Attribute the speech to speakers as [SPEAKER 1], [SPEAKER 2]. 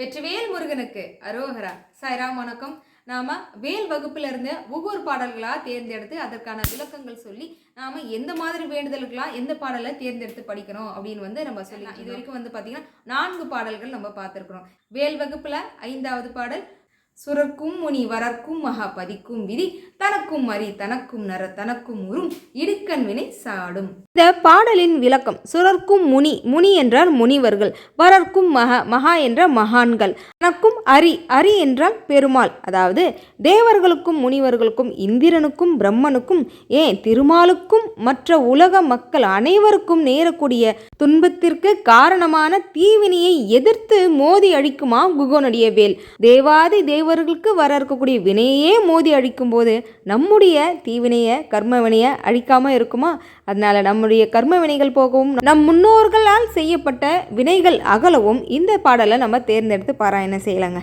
[SPEAKER 1] வெற்றிவேல் முருகனுக்கு அரோகரா. சாய்ராம் வணக்கம். நாம வேல் வகுப்புல இருந்து ஒவ்வொரு பாடல்களா தேர்ந்தெடுத்து அதற்கான விளக்கங்கள் சொல்லி நாம எந்த மாதிரி வேண்டுதலுக்கெல்லாம் எந்த பாடலை தேர்ந்தெடுத்து படிக்கணும் அப்படின்னு நம்ம சொல்லலாம். இது வரைக்கும் பாத்தீங்கன்னா 4 பாடல்கள் நம்ம பார்த்துருக்கிறோம். வேல் வகுப்புல 5வது பாடல் சுரர்க்கும் முனி வரர்க்கும் மகா பதிக்கும் விதி தனக்கும் மறி தனக்கும் நர தனக்கும் உறும் இடுக்கண் வினை சாடும். இந்த பாடலின் விளக்கம்: சுரர்க்கும் முனி, முனி என்றால் முனிவர்கள், வரர்க்கும் மகா என்ற மகான்கள், தனக்கும் அரி என்றால் பெருமாள். அதாவது தேவர்களுக்கும் முனிவர்களுக்கும் இந்திரனுக்கும் பிரம்மனுக்கும் ஏன் திருமாலுக்கும் மற்ற உலக மக்கள் அனைவருக்கும் நேரக்கூடிய துன்பத்திற்கு காரணமான தீவினையை எதிர்த்து மோதி அழிக்குமா குகனுடைய வேல். தேவாதி தேவர்களுக்கு வர இருக்கக்கூடிய வினையே மோதி அழிக்கும் போது நம்முடைய தீவினையை கர்மவினையை அழிக்காம இருக்குமா? அதனால நம்முடைய கர்ம வினைகள் போகவும் நம் முன்னோர்களால் செய்யப்பட்ட வினைகள் அகலவும் இந்த பாடலை நம்ம தேர்ந்தெடுத்து பாராயணம் செய்யலாங்க.